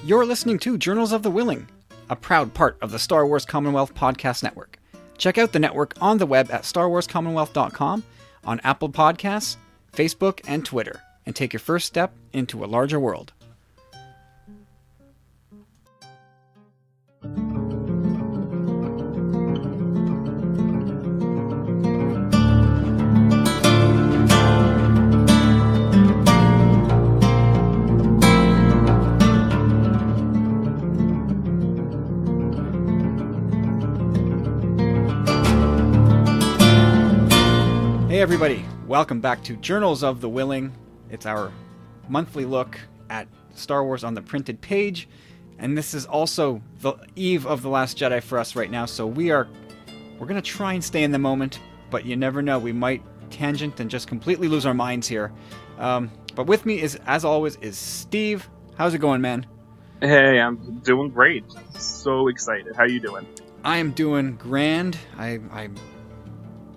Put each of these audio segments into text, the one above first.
You're listening to Journals of the Whilling, a proud part of the Star Wars Commonwealth Podcast Network. Check out the network on the web at starwarscommonwealth.com, on Apple Podcasts, Facebook, and Twitter, and take your first step into a larger world. Hey everybody, welcome back to Journals of the Whilling. It's our monthly look at Star Wars on the printed page, and this is also the eve of The Last Jedi for us right now, so we're going to try and stay in the moment, but you never know, we might tangent and just completely lose our minds here. But with me, as always, is Steve. How's it going, man? Hey, I'm doing great. So excited. How you doing? I am doing grand. I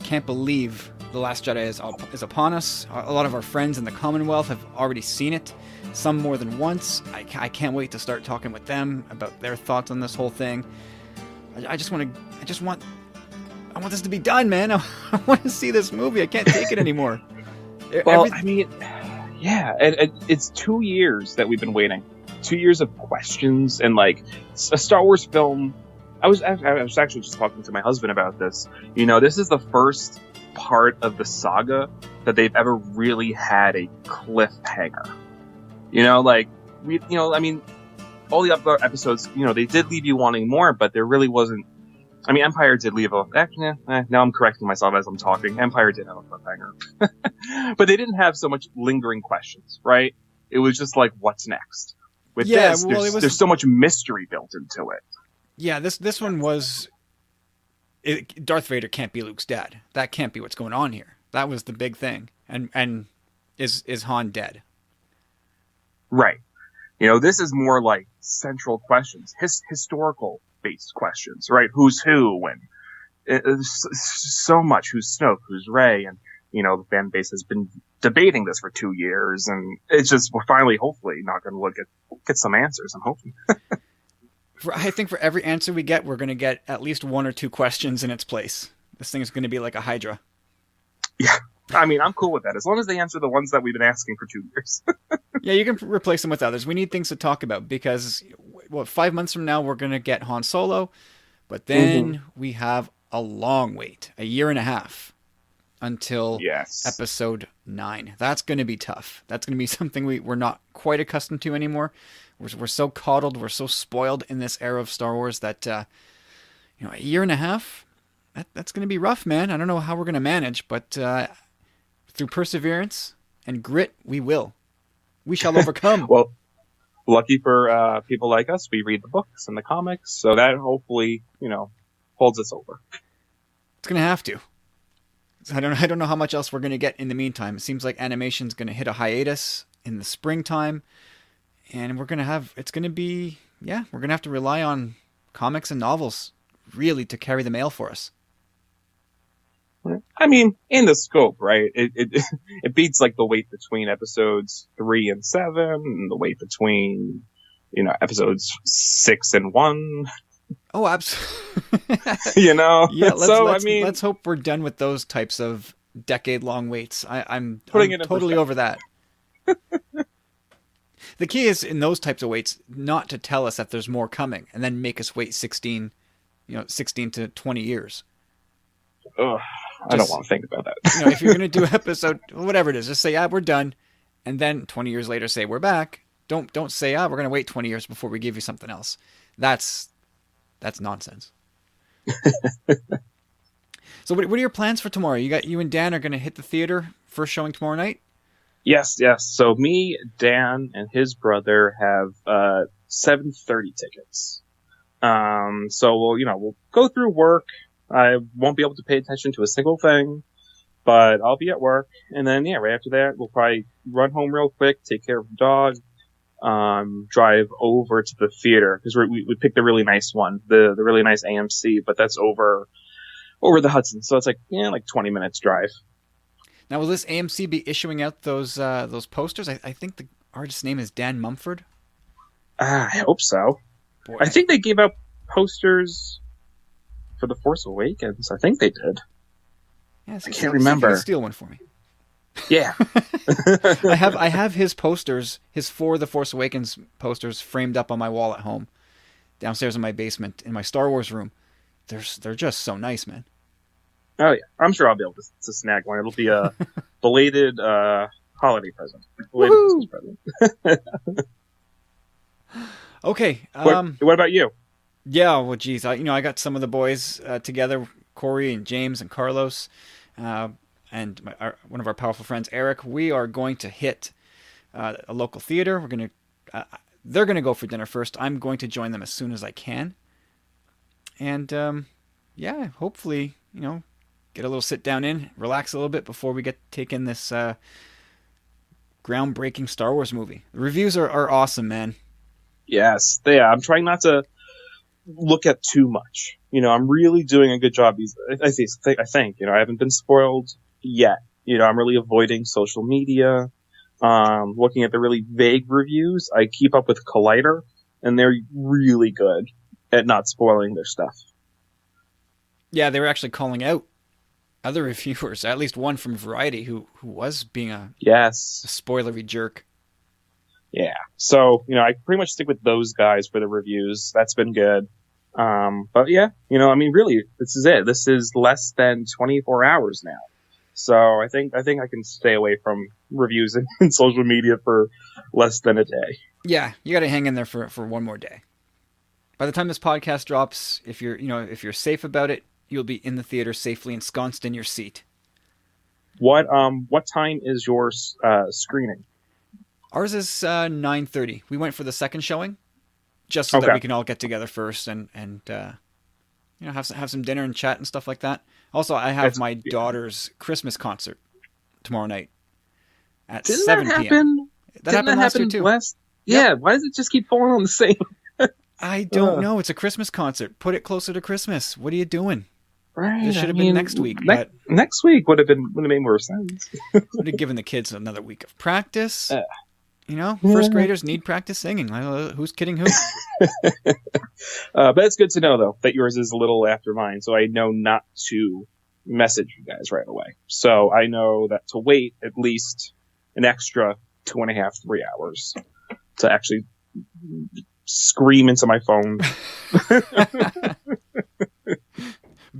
can't believe The Last Jedi is upon us. A lot of our friends in the Commonwealth have already seen it, some more than once. I can't wait to start talking with them about their thoughts on this whole thing. I want this to be done, man. I want to see this movie. I can't take it anymore. Well, yeah, it's 2 years that we've been waiting. 2 years of questions and like a Star Wars film. I was actually just talking to my husband about this. You know, this is the first part of the saga that they've ever really had a cliffhanger. You know, like all the other episodes, you know, they did leave you wanting more, but there really wasn't. I mean, Empire did leave now I'm correcting myself as I'm talking. Empire did have a cliffhanger, but they didn't have so much lingering questions, right? It was just like, what's next? With there's so much mystery built into it. Yeah, this one was. Darth Vader can't be Luke's dad. That can't be what's going on here. That was the big thing. And is Han dead? Right. You know, this is more like central questions, historical based questions, right? Who's who, and so much. Who's Snoke? Who's Rey? And you know, the fan base has been debating this for 2 years, and it's just we're finally, hopefully, not going to get some answers. I'm hoping. I think for every answer we get, we're going to get at least one or two questions in its place. This thing is going to be like a Hydra. Yeah. I mean, I'm cool with that. As long as they answer the ones that we've been asking for 2 years. Yeah, you can replace them with others. We need things to talk about because, 5 months from now, we're going to get Han Solo. But then we have a long wait, a year and a half, until episode 9. That's going to be tough. That's going to be something we're not quite accustomed to anymore. We're so coddled, we're so spoiled in this era of Star Wars that, a year and a half, that's going to be rough, man. I don't know how we're going to manage, but through perseverance and grit, we will. We shall overcome. Well, lucky for people like us, we read the books and the comics, so that hopefully, holds us over. It's going to have to. I don't know how much else we're going to get in the meantime. It seems like animation's going to hit a hiatus in the springtime. And we're going to have to rely on comics and novels really to carry the mail for us. I mean, in the scope, right? It beats like the wait between episodes 3 and 7, and the wait between, episodes 6 and 1. Oh, absolutely. Yeah, let's hope we're done with those types of decade-long waits. I'm totally over that. The key is in those types of waits not to tell us that there's more coming and then make us wait 16 to 20 years. Ugh, I don't want to think about that. If you're going to do episode, whatever it is, just say, we're done. And then 20 years later, say, we're back. Don't say, we're going to wait 20 years before we give you something else. That's nonsense. So what are your plans for tomorrow? You and Dan are going to hit the theater first showing tomorrow night? Yes. So me, Dan, and his brother have 7:30 tickets. So we'll go through work. I won't be able to pay attention to a single thing, but I'll be at work. And then right after that, we'll probably run home real quick, take care of the dog, drive over to the theater because we picked a really nice one, the really nice AMC, but that's over the Hudson, so it's like 20 minutes drive. Now, will this AMC be issuing out those posters? I think the artist's name is Dan Mumford. I hope so. Boy, I think they gave out posters for The Force Awakens. I think they did. yeah, I see, can't see if you can remember. steal one for me. Yeah. I have his posters, his For The Force Awakens posters framed up on my wall at home, downstairs in my basement, in my Star Wars room. They're just so nice, man. Oh, yeah. I'm sure I'll be able to snag one. It'll be a belated holiday present. Belated Woohoo! Christmas present. Okay. What about you? Yeah. Well, geez, I got some of the boys together, Corey and James and Carlos, uh, and one of our powerful friends, Eric. We are going to hit a local theater. They're gonna go for dinner first. I'm going to join them as soon as I can, and yeah, hopefully, get a little sit down in, relax a little bit before we get take in this groundbreaking Star Wars movie. The reviews are awesome, man. Yes. Yeah, I'm trying not to look at too much. I'm really doing a good job. I think. I haven't been spoiled yet. I'm really avoiding social media. Looking at the really vague reviews. I keep up with Collider, and they're really good at not spoiling their stuff. Yeah, they were actually calling out other reviewers, at least one from Variety, who was being a Yes. spoilery jerk. Yeah. So, I pretty much stick with those guys for the reviews. That's been good. But yeah, really, this is it. This is less than 24 hours now. So I think I can stay away from reviews and social media for less than a day. Yeah, you got to hang in there for one more day. By the time this podcast drops, if you're safe about it, you'll be in the theater safely ensconced in your seat. What time is your screening? Ours is 9:30. We went for the second showing, just so that we can all get together first and have some dinner and chat and stuff like that. Also, I have my daughter's Christmas concert tomorrow night at 7 p.m. That happened last year too. Yeah, why does it just keep falling on the same? I don't know. It's a Christmas concert. Put it closer to Christmas. What are you doing? Right. This should have been next week. But next week would have made more sense. would have given the kids another week of practice. First graders need practice singing. Who's kidding who? But it's good to know, though, that yours is a little after mine, so I know not to message you guys right away. So I know that to wait at least an extra 2.5, 3 hours to actually scream into my phone.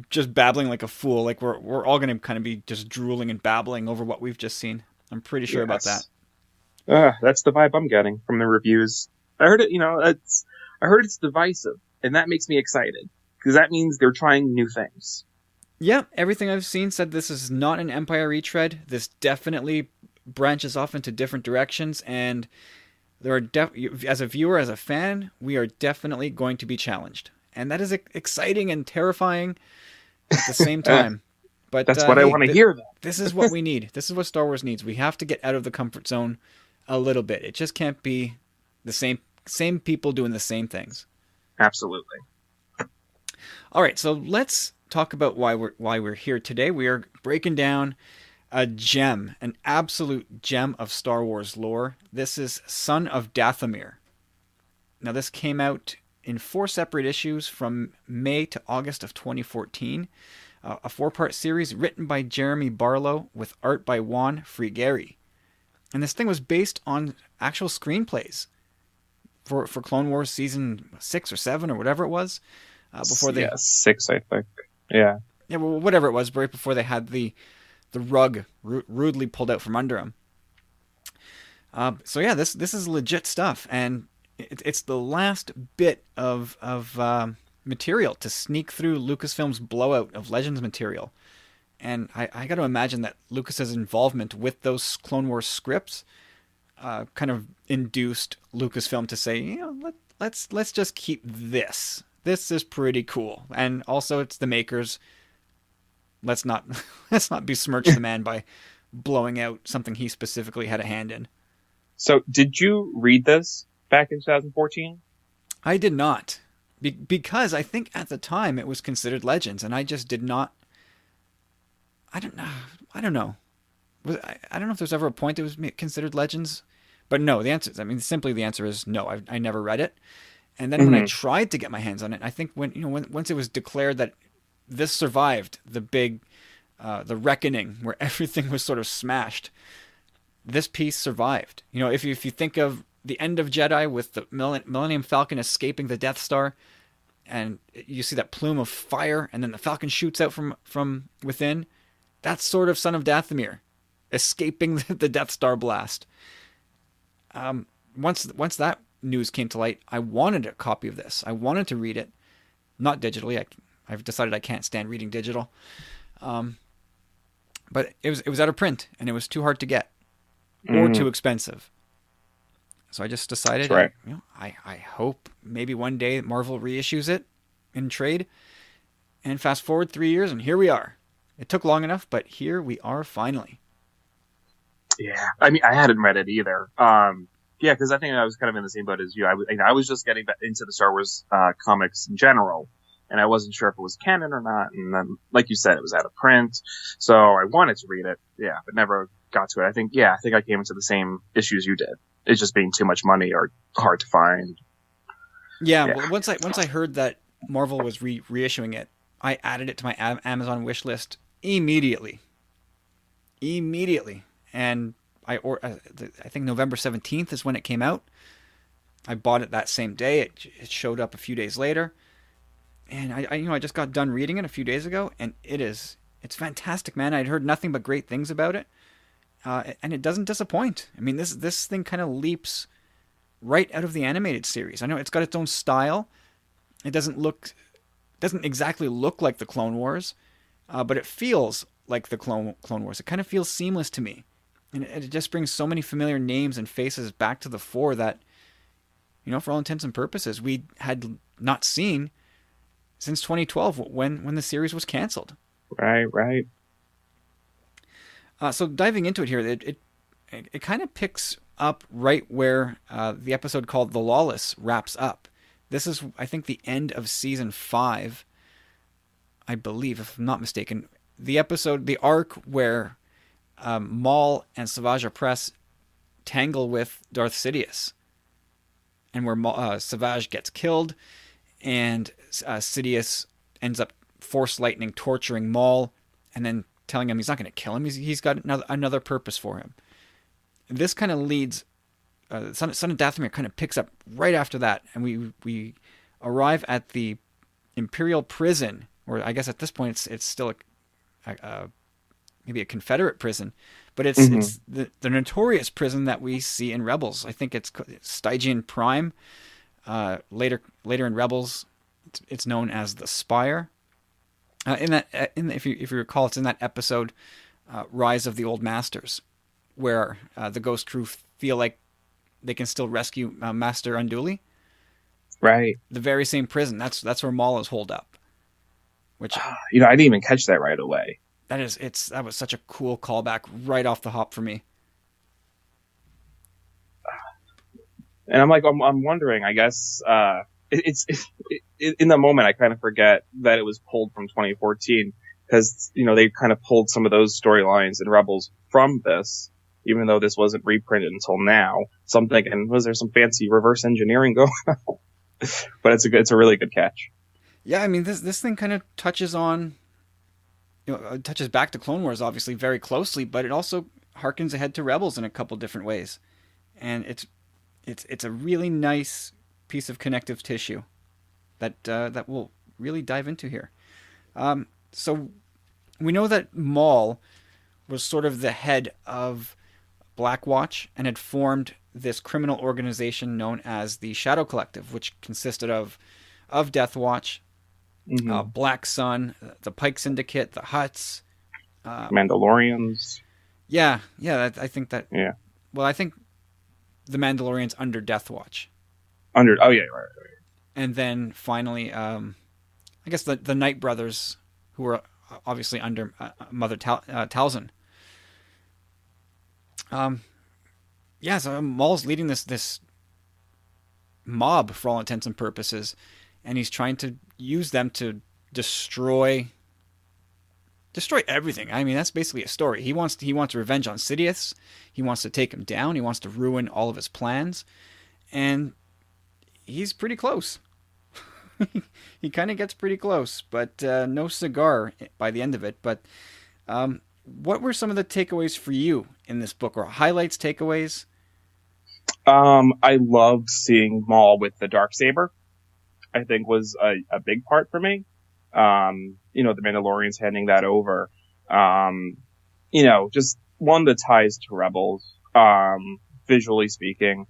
Just babbling like a fool. Like we're all going to kind of be just drooling and babbling over what we've just seen. I'm pretty sure about that. That's the vibe I'm getting from the reviews. I heard it, I heard it's divisive, and that makes me excited, because that means they're trying new things. Yeah, everything I've seen said this is not an Empire retread. This definitely branches off into different directions, and there are as a viewer, as a fan, we are definitely going to be challenged. And that is exciting and terrifying at the same time. But that's what I want to hear, though. This is what we need. This is what Star Wars needs. We have to get out of the comfort zone a little bit. It just can't be the same people doing the same things. Absolutely. All right, so let's talk about why we're here today. We are breaking down a gem, an absolute gem of Star Wars lore. This is Son of Dathomir. Now, this came out in 4 separate issues from May to August of 2014. A 4-part series written by Jeremy Barlow with art by Juan Frigeri. And this thing was based on actual screenplays for Clone Wars season 6 or 7 or whatever it was. Before they 6, I think. Yeah. Yeah, well, whatever it was, right before they had the rug rudely pulled out from under them. So yeah, this is legit stuff, and it's the last bit of material to sneak through Lucasfilm's blowout of Legends material. And I got to imagine that Lucas's involvement with those Clone Wars scripts kind of induced Lucasfilm to say, let's just keep this. This is pretty cool. And also, it's the makers. Let's not besmirch the man by blowing out something he specifically had a hand in. So, did you read this back in 2014? I did not, because I think at the time it was considered Legends, and I just did not. I don't know. I don't know if there's ever a point it was considered Legends, But no, the answer. I mean, simply the answer is no. I never read it. And then when I Hmm. tried to get my hands on it, I think once it was declared that this survived the big the reckoning where everything was sort of smashed, this piece survived. If you think of the end of Jedi with the Millennium Falcon escaping the Death Star, and you see that plume of fire, and then the Falcon shoots out from within. That's sort of Son of Dathomir, escaping the Death Star blast. Once that news came to light, I wanted a copy of this. I wanted to read it, not digitally. I've decided I can't stand reading digital. But it was out of print, and it was too hard to get or Hmm. too expensive. So I just decided, That's right. I hope maybe one day Marvel reissues it in trade. And fast forward 3 years, and here we are. It took long enough, but here we are finally. Yeah, I mean, I hadn't read it either. Yeah, because I think I was kind of in the same boat as you. I was just getting into the Star Wars comics in general, and I wasn't sure if it was canon or not. And then, like you said, it was out of print, so I wanted to read it. Yeah, but never got to it. I think I came into the same issues you did. It's just being too much money or hard to find. Yeah, Yeah. well, once I heard that Marvel was reissuing it, I added it to my Amazon wish list immediately. Immediately, and I think November 17th is when it came out. I bought it that same day. It showed up a few days later, and I just got done reading it a few days ago, and it's fantastic, man. I'd heard nothing but great things about it, and it doesn't disappoint. I mean, this thing kind of leaps right out of the animated series. I know it's got its own style. It doesn't exactly look like the Clone Wars, but it feels like the Clone Wars. It kind of feels seamless to me, and it just brings so many familiar names and faces back to the fore that, for all intents and purposes, we had not seen since 2012 when the series was canceled. Right, right. So diving into it here, it kind of picks up right where the episode called "The Lawless" wraps up. This is, I think, the end of season 5, I believe, if I'm not mistaken. The arc where Maul and Savage Opress tangle with Darth Sidious, and where Savage gets killed, and Sidious ends up force lightning torturing Maul, and then telling him he's not going to kill him. He's got another purpose for him. This kind of leads. Son of Dathomir kind of picks up right after that, and we arrive at the Imperial prison, or I guess at this point it's still maybe a Confederate prison, but it's the notorious prison that we see in Rebels. I think it's Stygian Prime. Later in Rebels, it's known as the Spire. If you recall, it's in that episode, Rise of the Old Masters, where the Ghost Crew feel like they can still rescue Master Unduli. Right. The very same prison. That's where Maul is holed up. Which I didn't even catch that right away. that was such a cool callback right off the hop for me. And I'm wondering. I guess in the moment I kind of forget that it was pulled from 2014 because they kind of pulled some of those storylines in Rebels from this, even though this wasn't reprinted until now. So I'm thinking, was there some fancy reverse engineering going on? But it's a really good catch. Yeah, I mean this thing kind of touches on, touches back to Clone Wars obviously very closely, but it also harkens ahead to Rebels in a couple different ways, and it's a really nice piece of connective tissue that we'll really dive into here. So we know that Maul was sort of the head of Blackwatch and had formed this criminal organization known as the Shadow Collective, which consisted of Death Watch, Black Sun, the Pike Syndicate, the Hutts, Mandalorians. Yeah, I think that. Yeah. Well, I think the Mandalorians under Death Watch. Oh yeah, right. And then finally, I guess the Night Brothers, who were obviously under Mother Talzin. So Maul's leading this mob for all intents and purposes, and he's trying to use them to destroy destroy everything. I mean, that's basically a story. He wants revenge on Sidious. He wants to take him down. He wants to ruin all of his plans, and he's pretty close. He kind of gets pretty close, but no cigar by the end of it. But what were some of the takeaways for you in this book, or highlights, takeaways? I loved seeing Maul with the Darksaber. I think was a big part for me. The Mandalorians handing that over. Just one of the ties to Rebels, visually speaking.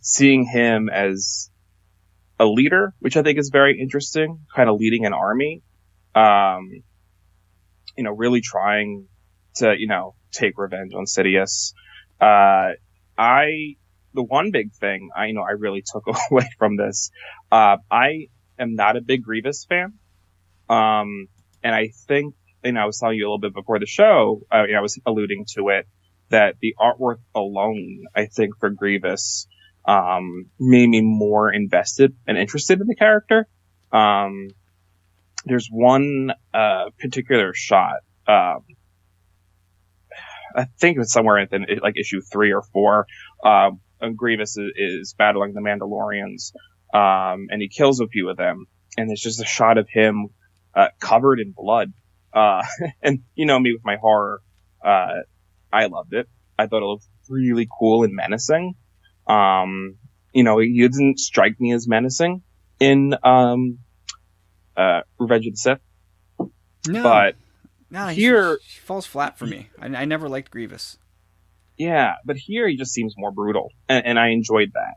Seeing him as a leader, which I think is very interesting, kind of leading an army. Really trying to, take revenge on Sidious. The one big thing I really took away from this, I am not a big Grievous fan. And I think, I was telling you a little bit before the show, I was alluding to it, that the artwork alone, I think for Grievous, made me more invested and interested in the character. There's one, particular shot, I think it's somewhere in like issue 3 or 4, and Grievous is battling the Mandalorians, and he kills a few of them, and it's just a shot of him covered in blood. And me with my horror, I loved it. I thought it looked really cool and menacing. He didn't strike me as menacing in Revenge of the Sith, No, but no, here he falls flat for me. I never liked Grievous. yeah, but here he just seems more brutal, and I enjoyed that.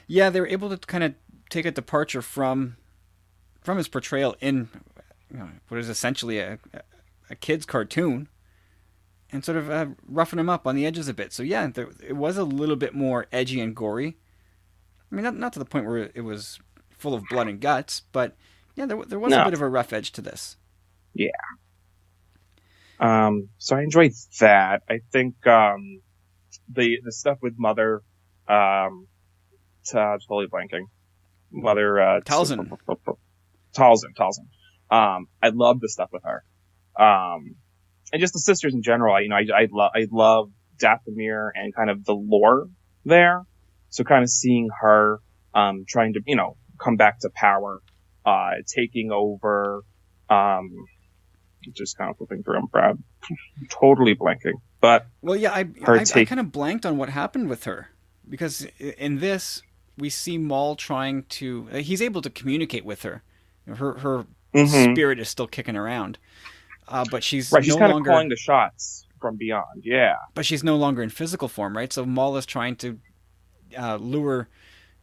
Yeah, they were able to kind of take a departure from his portrayal in what is essentially a kid's cartoon, and sort of roughen him up on the edges a bit. So yeah, it was a little bit more edgy and gory. I mean, not to the point where it was full of blood and guts, but yeah, there was a bit of a rough edge to this. Yeah. So I enjoyed that. I think the stuff with Mother, totally blanking. Mother Talzin. Talzin. I love the stuff with her. And just the sisters in general. I love Dathomir and kind of the lore there. So kind of seeing her trying to come back to power, taking over. Just kind of flipping through. I'm proud. Totally blanking. But well, yeah, I kind of blanked on what happened with her, because in this we see Maul trying to. He's able to communicate with her. Her spirit is still kicking around, but she's right. She's no kind longer of calling the shots from beyond. Yeah, but she's no longer in physical form, right? So Maul is trying to lure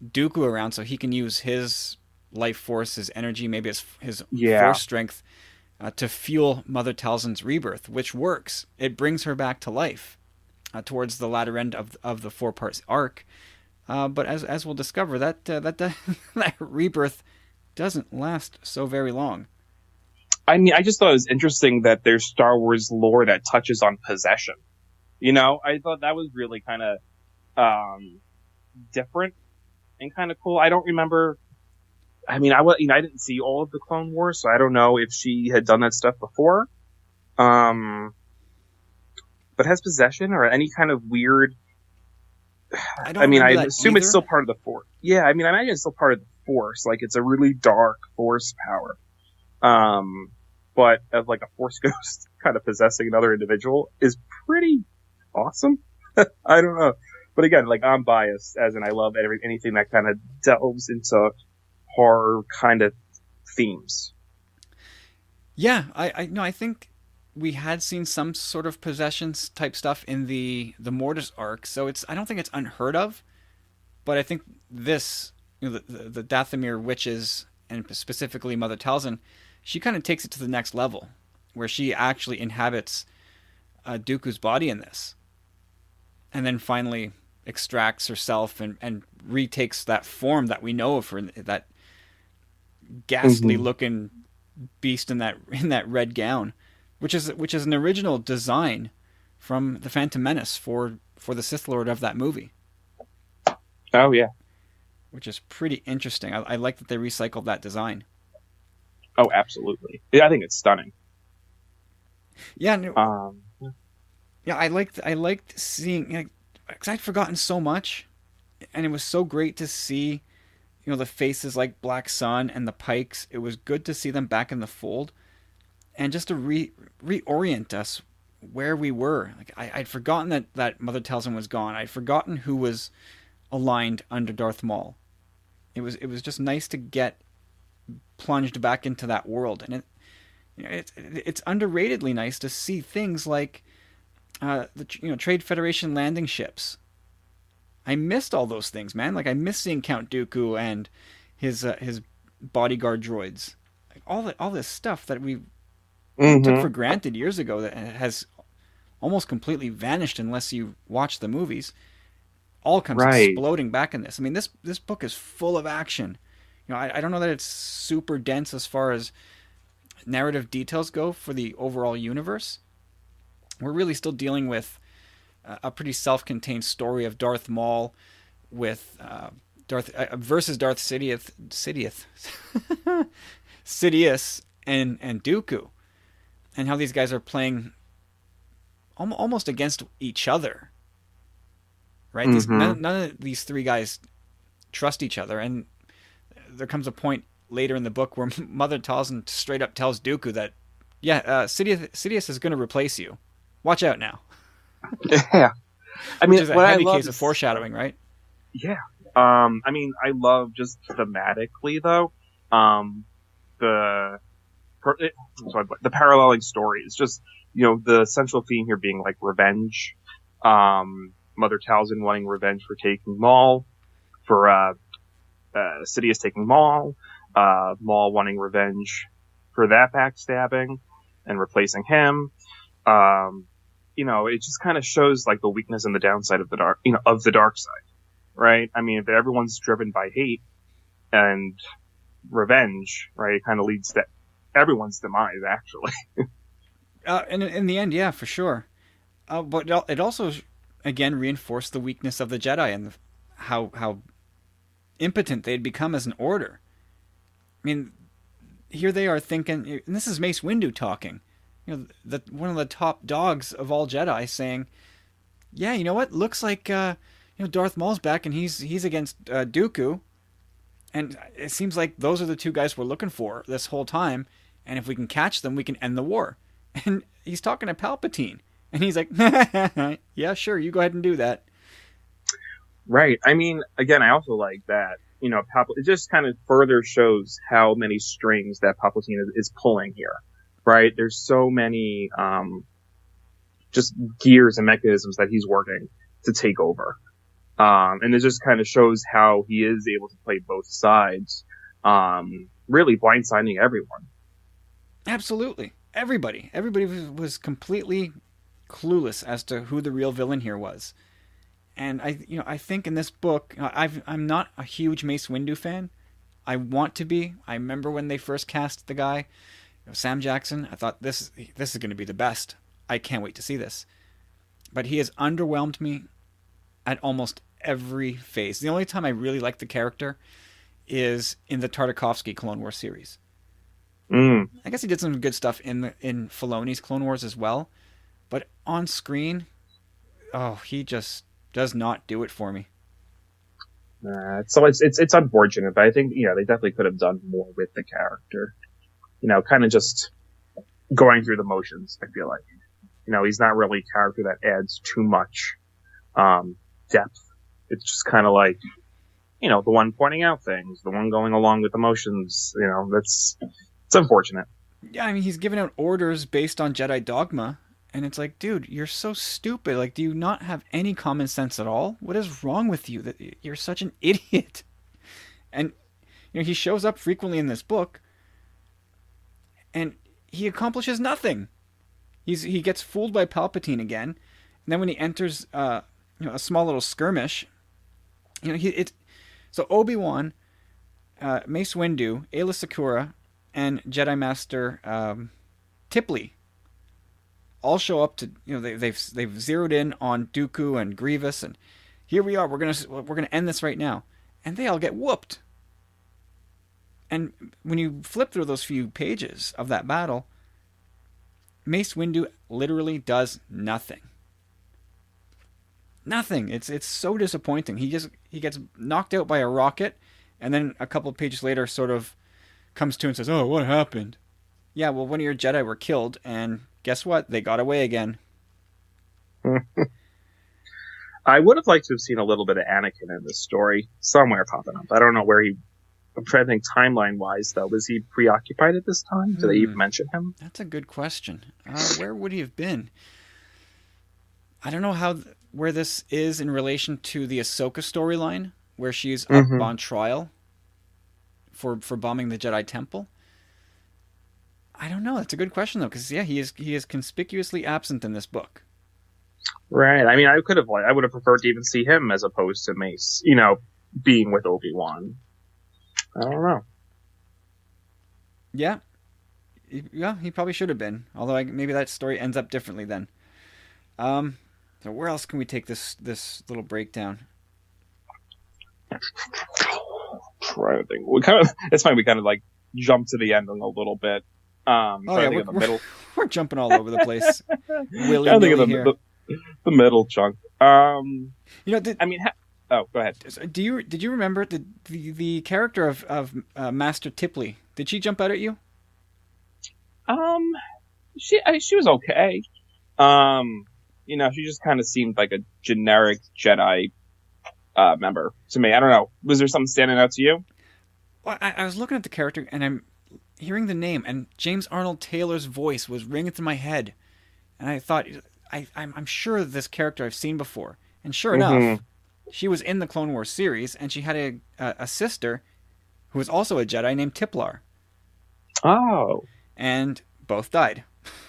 Dooku around so he can use his life force, his energy, maybe his force strength. To fuel Mother Talzin's rebirth, which works. It brings her back to life towards the latter end of the 4-part arc. But as we'll discover, that rebirth doesn't last so very long. I mean, I just thought it was interesting that there's Star Wars lore that touches on possession. I thought that was really kind of different and kind of cool. I don't remember. I mean, I didn't see all of the Clone Wars, so I don't know if she had done that stuff before. But has possession or any kind of weird? I assume it's still part of the Force. Yeah, I imagine it's still part of the Force. Like it's a really dark Force power. But as like a Force ghost kind of possessing another individual is pretty awesome. I don't know, but again, like I'm biased, as in I love anything that kind of delves into horror kind of themes. Yeah, I think we had seen some sort of possessions type stuff in the Mortis arc, so I don't think it's unheard of, but I think this, the Dathomir witches and specifically Mother Talzin, she kind of takes it to the next level, where she actually inhabits Dooku's body in this, and then finally extracts herself and retakes that form that we know of her, that ghastly looking beast in that red gown, which is an original design from the Phantom Menace for the Sith Lord of that movie. Oh yeah, which is pretty interesting. I like that they recycled that design. Oh, absolutely. Yeah, I think it's stunning. Yeah, no, Um, yeah. I liked seeing, because I'd forgotten so much, and it was so great to see, the faces like Black Sun and the Pikes. It was good to see them back in the fold, and just to reorient us where we were. Like I'd forgotten that Mother Talzin was gone. I'd forgotten who was aligned under Darth Maul. It was just nice to get plunged back into that world, and it's underratedly nice to see things like the Trade Federation landing ships. I missed all those things, man. Like I missed seeing Count Dooku and his bodyguard droids. Like all this stuff that we took for hmm granted years ago that has almost completely vanished unless you watch the movies. All comes Right. exploding back in this. I mean, this book is full of action. I don't know that it's super dense as far as narrative details go for the overall universe. We're really still dealing with a pretty self-contained story of Darth Maul with Darth versus Darth Sidious and Dooku, and how these guys are playing almost against each other. Right? These hmm none of these three guys trust each other, and there comes a point later in the book where Mother Talzin straight up tells Dooku that, yeah, Sidious is going to replace you. Watch out now. Yeah. I Which mean, is a what I heavy love case of is, foreshadowing, right? yeah. I mean, I love just thematically though, the the paralleling story is just, the central theme here being like revenge. Mother Talzin wanting revenge for taking Maul, for Sidious taking Maul, Maul wanting revenge for that backstabbing and replacing him. Um, it just kind of shows like the weakness and the downside of the dark side, right? I mean, if everyone's driven by hate and revenge, right, it kind of leads to everyone's demise, actually. And in the end, yeah, for sure. But it also, again, reinforced the weakness of the Jedi and how impotent they'd become as an order. I mean, here they are thinking, and this is Mace Windu talking. One of the top dogs of all Jedi saying, "Yeah, you know what? Looks like Darth Maul's back, and he's against Dooku, and it seems like those are the two guys we're looking for this whole time. And if we can catch them, we can end the war." And he's talking to Palpatine, and he's like, "Yeah, sure, you go ahead and do that." Right. I mean, again, I also like that. It just kind of further shows how many strings that Palpatine is pulling here. Right. There's so many just gears and mechanisms that he's working to take over. And it just kind of shows how he is able to play both sides, really blindsiding everyone. Absolutely, everybody was completely clueless as to who the real villain here was. And I think in this book, I'm not a huge Mace Windu fan. I want to be. I remember when they first cast the guy, Sam Jackson. I thought this is going to be the best. I can't wait to see this. But he has underwhelmed me at almost every phase. The only time I really like the character is in the Tartakovsky Clone Wars series. Mm, I guess he did some good stuff in Filoni's Clone Wars as well, but on screen, oh, he just does not do it for me. so it's unfortunate, but I think they definitely could have done more with the character. Kind of just going through the motions. I feel like he's not really a character that adds too much depth. It's just kind of like the one pointing out things, the one going along with the motions. It's unfortunate. Yeah, I mean, he's giving out orders based on Jedi dogma, and it's like, dude, you're so stupid. Like, do you not have any common sense at all? What is wrong with you that you're such an idiot? And he shows up frequently in this book, and he accomplishes nothing. He gets fooled by Palpatine again, and then when he enters a small little skirmish, so Obi-Wan, Mace Windu, Aayla Secura, and Jedi Master Tipley all show up to they've zeroed in on Dooku and Grievous, and here we are. We're gonna end this right now, and they all get whooped. And when you flip through those few pages of that battle, Mace Windu literally does nothing. Nothing. It's so disappointing. He gets knocked out by a rocket, and then a couple of pages later, sort of comes to and says, "Oh, what happened?" Yeah, well, one of your Jedi were killed, and guess what? They got away again. I would have liked to have seen a little bit of Anakin in this story somewhere popping up. I don't know where he. I'm trying to think timeline wise though. Was he preoccupied at this time? Did they even mention him? That's a good question. Where would he have been? I don't know where this is in relation to the Ahsoka storyline, where she's up on trial for bombing the Jedi Temple. I don't know. That's a good question though, because yeah, he is conspicuously absent in this book. Right. I mean, I would have preferred to even see him as opposed to Mace. You know, being with Obi-Wan. I don't know. Yeah. Yeah, he probably should have been. Although maybe that story ends up differently then. So where else can we take this little breakdown? Trying to think. It's fine. We kind of like jump to the end a little bit. We're jumping all over the place. I think of the middle chunk. Go ahead. Did you remember the character of Master Tipley? Did she jump out at you? She was okay. She just kind of seemed like a generic Jedi member to me. I don't know. Was there something standing out to you? Well, I was looking at the character and I'm hearing the name, and James Arnold Taylor's voice was ringing through my head, and I thought, I'm sure this character I've seen before. And sure enough, she was in the Clone Wars series, and she had a sister who was also a Jedi named Tiplar. Oh. And both died.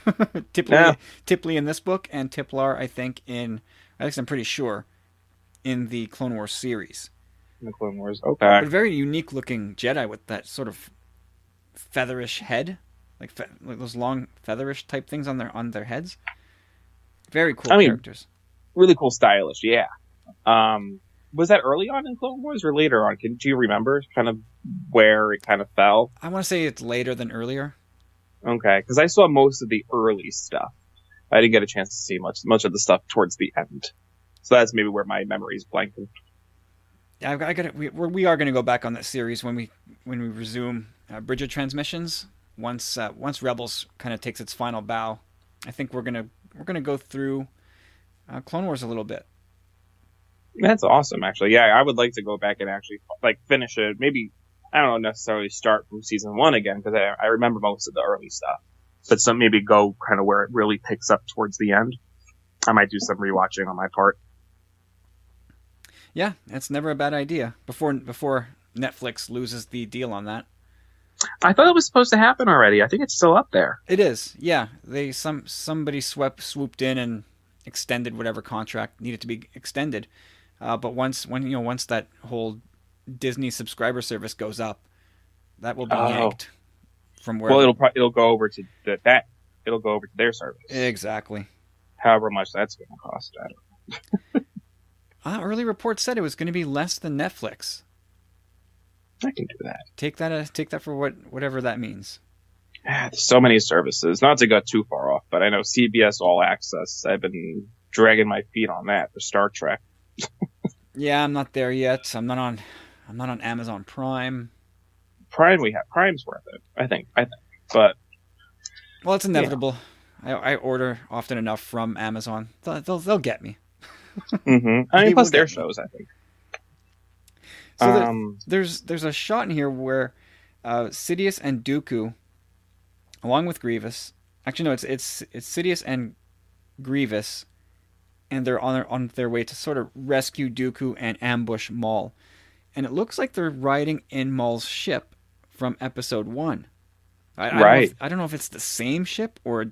Tipley in this book, and Tiplar, I'm pretty sure, in the Clone Wars series. In the Clone Wars, okay. But a very unique looking Jedi with that sort of featherish head, like those long featherish type things on their heads. Very cool characters. Really cool, stylish, yeah. Was that early on in Clone Wars or later on? Do you remember kind of where it kind of fell? I want to say it's later than earlier. Okay, because I saw most of the early stuff. I didn't get a chance to see much of the stuff towards the end. So that's maybe where my memory is blanking. Yeah, we are going to go back on that series when we resume Bridger transmissions. Once Rebels kind of takes its final bow, I think we're gonna go through Clone Wars a little bit. That's awesome, actually. Yeah, I would like to go back and actually finish it. Maybe I don't necessarily start from season 1 again, because I remember most of the early stuff. But maybe go kind of where it really picks up towards the end. I might do some rewatching on my part. Yeah, that's never a bad idea. Before Netflix loses the deal on that. I thought it was supposed to happen already. I think it's still up there. It is. Yeah, somebody swooped in and extended whatever contract needed to be extended. But once that whole Disney subscriber service goes up, that will be yanked from where. Well, it'll go over to that. It'll go over to their service. Exactly. However much that's going to cost, I don't know. Early reports said it was going to be less than Netflix. I can do that. Take that for whatever that means. There's so many services. Not to go too far off, but I know CBS All Access. I've been dragging my feet on that for Star Trek. Yeah, I'm not there yet. I'm not on Amazon Prime. Prime's worth it. I think. But well, it's inevitable. Yeah. I order often enough from Amazon. They'll get me. Mm-hmm. I mean, plus their shows, I think. So there's a shot in here where Sidious and Dooku, along with Grievous, actually no, it's Sidious and Grievous, and they're on their way to sort of rescue Dooku and ambush Maul, and it looks like they're riding in Maul's ship from Episode 1. I don't know if it's the same ship or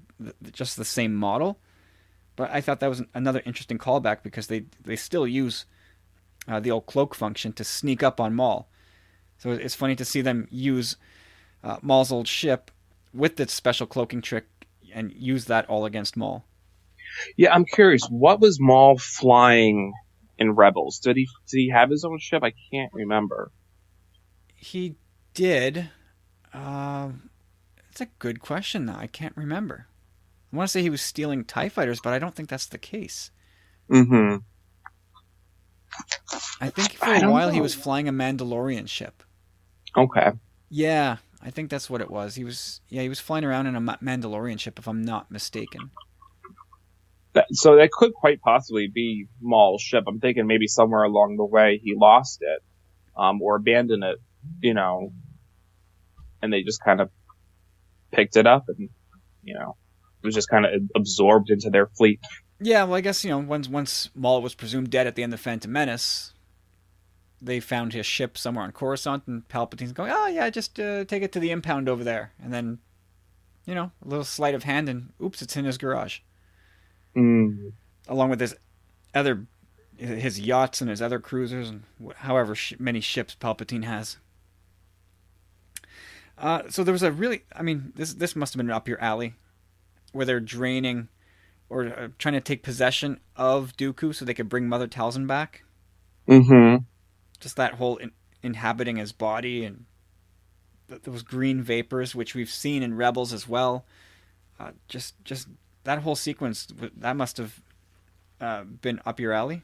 just the same model, but I thought that was another interesting callback because they still use the old cloak function to sneak up on Maul. So it's funny to see them use Maul's old ship with the special cloaking trick and use that all against Maul. Yeah, I'm curious. What was Maul flying in Rebels? Did he have his own ship? I can't remember. He did. It's a good question, though. I can't remember. I want to say he was stealing TIE fighters, but I don't think that's the case. Mm-hmm. I think for I a don't while he know. was flying a Mandalorian ship. Okay. Yeah, I think that's what it was. He was flying around in a Mandalorian ship, if I'm not mistaken. So that could quite possibly be Maul's ship. I'm thinking maybe somewhere along the way he lost it, or abandoned it, you know, and they just kind of picked it up and, you know, it was just kind of absorbed into their fleet. Yeah, well, I guess once Maul was presumed dead at the end of Phantom Menace, they found his ship somewhere on Coruscant, and Palpatine's going, "Oh yeah, just take it to the impound over there," and then a little sleight of hand, and oops, it's in his garage, Mm. along with his yachts and his other cruisers and however many ships Palpatine has. So there was this must have been up your alley, where they're draining or trying to take possession of Dooku so they could bring Mother Talzin back. Mm-hmm. Just that whole inhabiting his body and those green vapors, which we've seen in Rebels as well. Just that whole sequence, that must have been up your alley.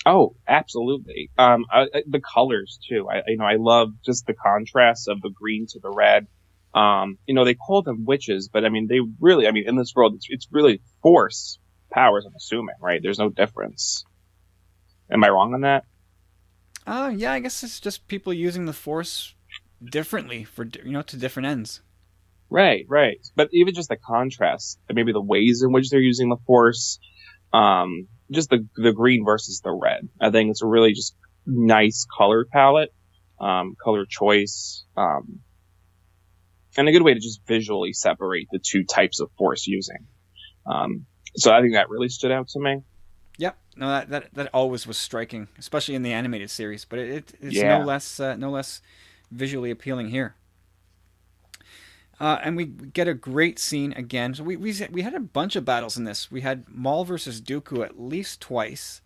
Oh, absolutely. The colors too. I love just the contrast of the green to the red. They call them witches, but I mean, in this world, it's really force powers. I'm assuming, right? There's no difference. Am I wrong on that? Yeah, I guess it's just people using the Force differently for to different ends. Right, right. But even just the contrast, and maybe the ways in which they're using the force, just the green versus the red. I think it's a really just nice color palette, color choice, and a good way to just visually separate the two types of force using. So I think that really stood out to me. Yep. No, that always was striking, especially in the animated series. But it's Yeah. no less visually appealing here. And we get a great scene again. So we had a bunch of battles in this. We had Maul versus Dooku at least twice.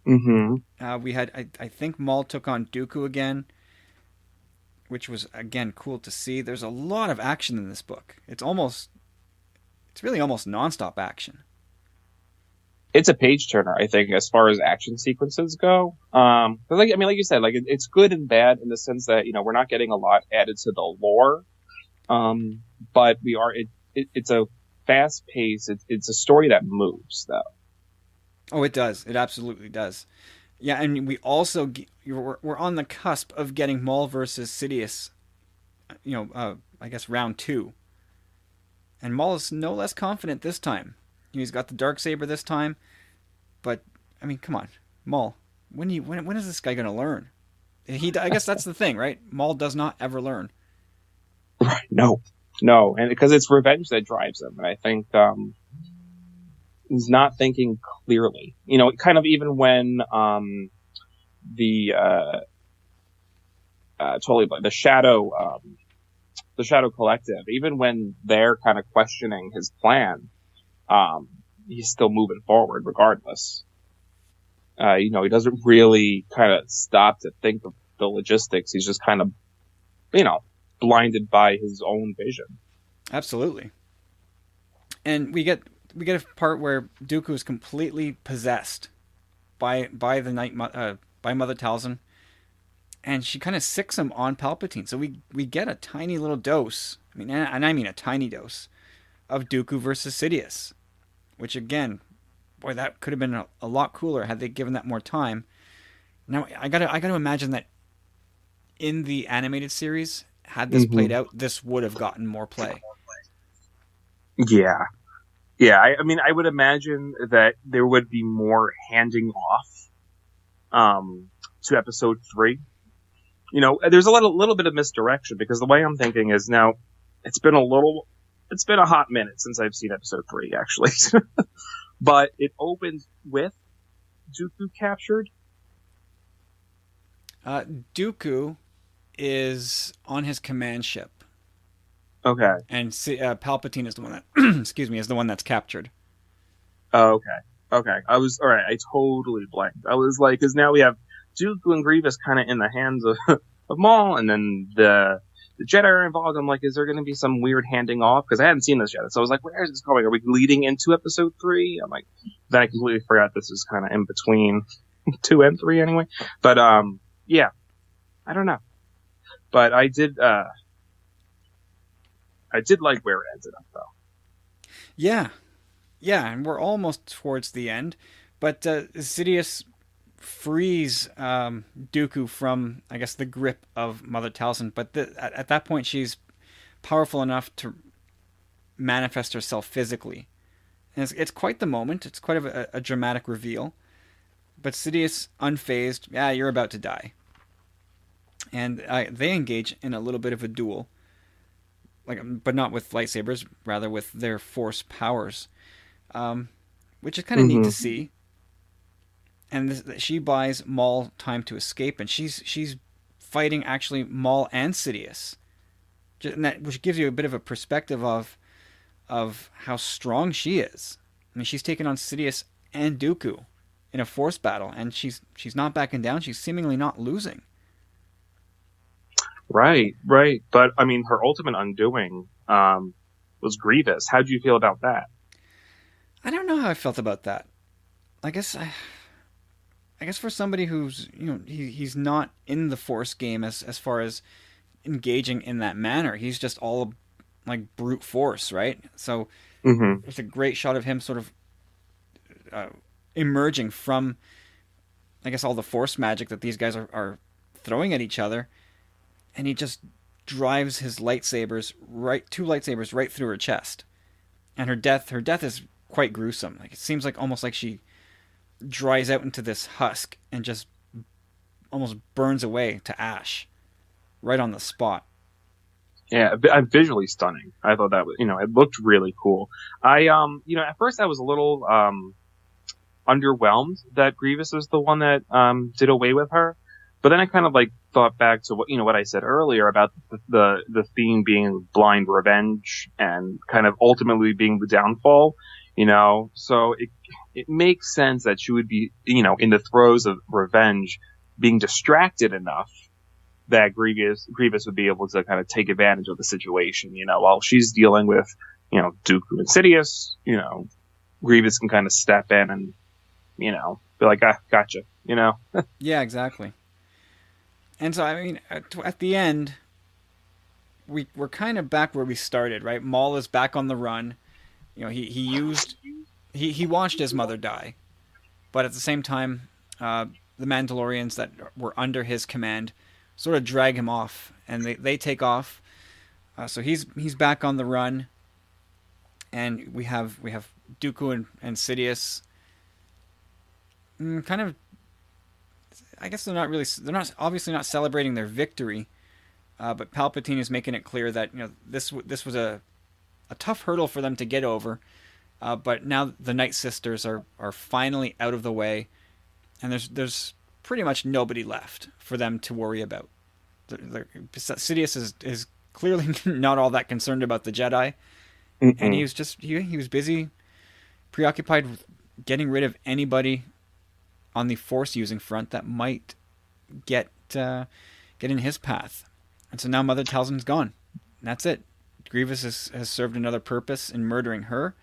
Mm-hmm. We had I think Maul took on Dooku again, which was again cool to see. There's a lot of action in this book. It's really almost nonstop action. It's a page turner, I think, as far as action sequences go. But like you said, like it's good and bad in the sense that we're not getting a lot added to the lore. But we are. It's a fast pace. It's a story that moves, though. Oh, it does. It absolutely does. Yeah, and we also we're on the cusp of getting Maul versus Sidious. I guess round 2. And Maul is no less confident this time. He's got the Darksaber this time, but I mean, come on, Maul. When is this guy gonna learn? I guess that's the thing, right? Maul does not ever learn. Right? No, and because it's revenge that drives him, and I think he's not thinking clearly. Kind of even when the totally the Shadow Collective, even when they're kind of questioning his plan. He's still moving forward regardless. He doesn't really kind of stop to think of the logistics. He's just kind of, blinded by his own vision. Absolutely. And we get a part where Dooku is completely possessed by Mother Talzin, and she kind of sicks him on Palpatine. So we get a tiny little dose. I mean a tiny dose of Dooku versus Sidious, which again, boy, that could have been a lot cooler had they given that more time. Now I gotta imagine that in the animated series, had this played out, this would have gotten more play. Yeah. I would imagine that there would be more handing off to episode 3. There's a little bit of misdirection, because the way I'm thinking is now it's been a hot minute since I've seen episode 3, actually. But it opens with Dooku captured. Dooku is on his command ship. Okay. And Palpatine is the one that, is the one that's captured. Oh, okay. I was, all right, I totally blanked. I was like, because now we have Dooku and Grievous kind of in the hands of Maul, and then the the Jedi are involved. I'm like, is there going to be some weird handing off? Because I hadn't seen this yet. So I was like, where is this going? Are we leading into episode 3? I'm like, then I completely forgot this is kind of in between 2 and 3 anyway. But, yeah, I don't know. But I did like where it ended up, though. Yeah, yeah, and we're almost towards the end, but Sidious frees Dooku from, I guess, the grip of Mother Talzin. But at that point, she's powerful enough to manifest herself physically. And it's quite the moment. It's quite a dramatic reveal. But Sidious, unfazed, yeah, you're about to die. And they engage in a little bit of a duel, but not with lightsabers, rather with their force powers, which is kind of neat to see. And she buys Maul time to escape, and she's fighting actually Maul and Sidious, which gives you a bit of a perspective of how strong she is. I mean, she's taken on Sidious and Dooku in a force battle, and she's not backing down. She's seemingly not losing. Right. But I mean, her ultimate undoing was Grievous. How do you feel about that? I don't know how I felt about that. I guess for somebody who's, he's not in the Force game as far as engaging in that manner. He's just all like brute force, right? So There's a great shot of him sort of emerging from, I guess, all the Force magic that these guys are throwing at each other, and he just drives his two lightsabers right through her chest, and her death is quite gruesome. Like, it seems like almost like she dries out into this husk and just almost burns away to ash right on the spot. Yeah, visually stunning. I thought that was, it looked really cool. At first I was a little underwhelmed that Grievous was the one that did away with her, but then I kind of like thought back to what I said earlier about the theme being blind revenge and kind of ultimately being the downfall. So it makes sense that she would be, in the throes of revenge, being distracted enough that Grievous would be able to kind of take advantage of the situation, while she's dealing with, Dooku and Sidious, Grievous can kind of step in and, be like, gotcha, Yeah, exactly. And so, I mean, at the end, we're kind of back where we started, right? Maul is back on the run. He watched his mother die, but at the same time, the Mandalorians that were under his command sort of drag him off, and they take off. So he's back on the run, and we have Dooku and Sidious. Kind of, I guess they're not obviously not celebrating their victory, but Palpatine is making it clear that this was a tough hurdle for them to get over, but now the Night Sisters are finally out of the way, and there's pretty much nobody left for them to worry about. Sidious is clearly not all that concerned about the Jedi, and he was busy, preoccupied with getting rid of anybody on the Force using front that might get in his path. And so now Mother Talzin's gone. And that's it. Grievous has served another purpose in murdering her,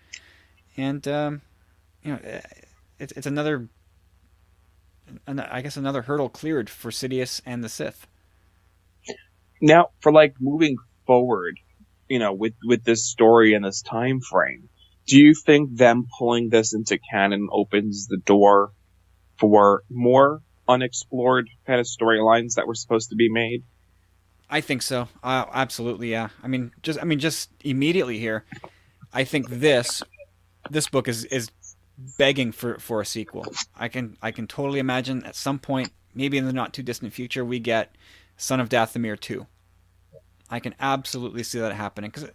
and it's another hurdle cleared for Sidious and the Sith. Now, for like moving forward, with this story and this time frame, do you think them pulling this into canon opens the door for more unexplored kind of storylines that were supposed to be made? I think so. Absolutely, yeah. I mean, just immediately here, I think this book is begging for a sequel. I can totally imagine at some point, maybe in the not too distant future, we get Son of Dathomir 2. I can absolutely see that happening, because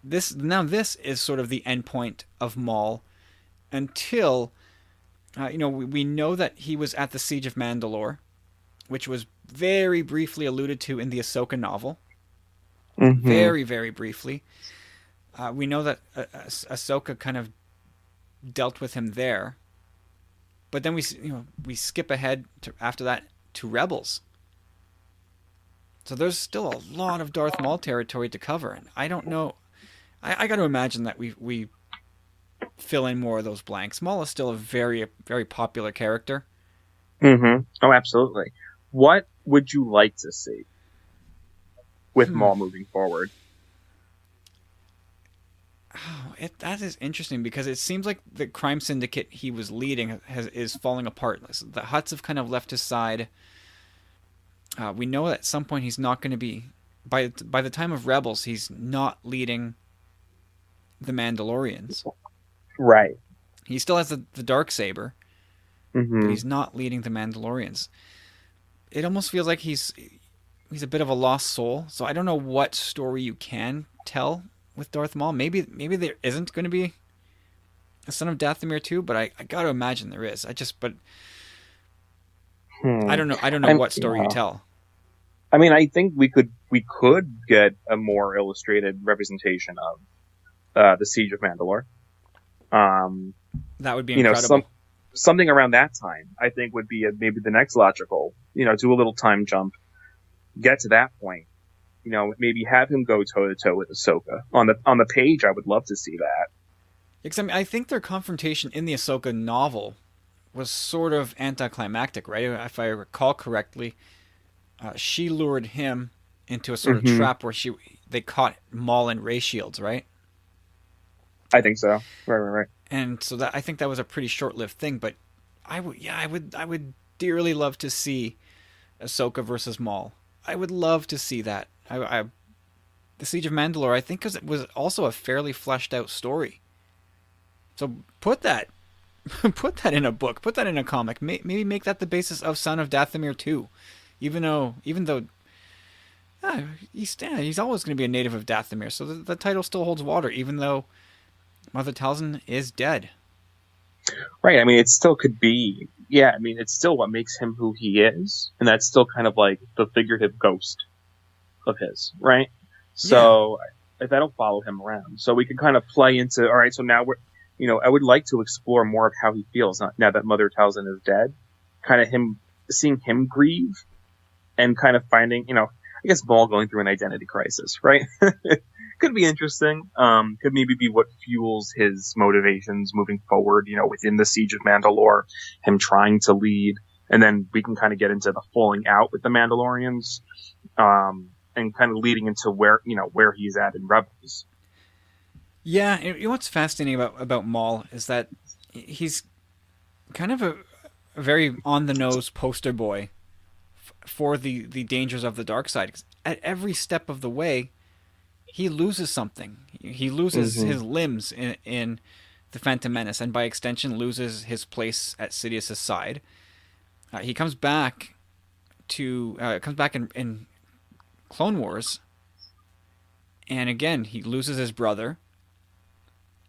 this is sort of the end point of Maul until we know that he was at the Siege of Mandalore, which was very briefly alluded to in the Ahsoka novel. Mm-hmm. Very, very briefly. We know that Ahsoka kind of dealt with him there, but then we skip ahead after that to Rebels, So there's still a lot of Darth Maul territory to cover, and I don't know. I got to imagine that we fill in more of those blanks. Maul is still a very popular character. Mm-hmm. Oh, absolutely. What would you like to see with Maul moving forward? Oh, that is interesting because it seems like the crime syndicate he was leading is falling apart. The Hutts have kind of left his side. We know at some point he's not going to be. By the time of Rebels, he's not leading the Mandalorians. Right. He still has the Darksaber, but he's not leading the Mandalorians. It almost feels like he's a bit of a lost soul. So I don't know what story you can tell with Darth Maul. Maybe there isn't going to be a Son of Dathomir too, but I got to imagine there is. I don't know. I don't know what story you tell. I mean, I think we could get a more illustrated representation of the Siege of Mandalore. That would be incredible. Something around that time, I think, would be maybe the next logical. Do a little time jump, get to that point. Maybe have him go toe to toe with Ahsoka on the page. I would love to see that. Except I think their confrontation in the Ahsoka novel was sort of anticlimactic, right? If I recall correctly, she lured him into a sort of trap where they caught Maul and ray shields, right? I think so. Right. And so I think that was a pretty short-lived thing. But I would dearly love to see Ahsoka versus Maul. I would love to see that. The Siege of Mandalore, I think, because it was also a fairly fleshed out story. So put that in a book, put that in a comic. Maybe make that the basis of Son of Dathomir 2. Even though he's always going to be a native of Dathomir, so the title still holds water, even though Mother Talzin is dead. Right. I mean, it still could be. Yeah. I mean, it's still what makes him who he is, and that's still kind of like the figurative ghost of his, right? So if I don't follow him around, so we can kind of play into. All right. So now I would like to explore more of how he feels now that Mother Talzin is dead. Kind of seeing him grieve, and kind of finding, I guess Maul going through an identity crisis, right? Could be interesting. Could maybe be what fuels his motivations moving forward, within the Siege of Mandalore, him trying to lead. And then we can kind of get into the falling out with the Mandalorians, and kind of leading into where he's at in Rebels. Yeah, what's fascinating about Maul is that he's kind of a very on-the-nose poster boy for the dangers of the dark side. 'Cause at every step of the way, he loses something. He loses his limbs in the Phantom Menace, and by extension loses his place at Sidious's side. He comes back in Clone Wars, and again he loses his brother.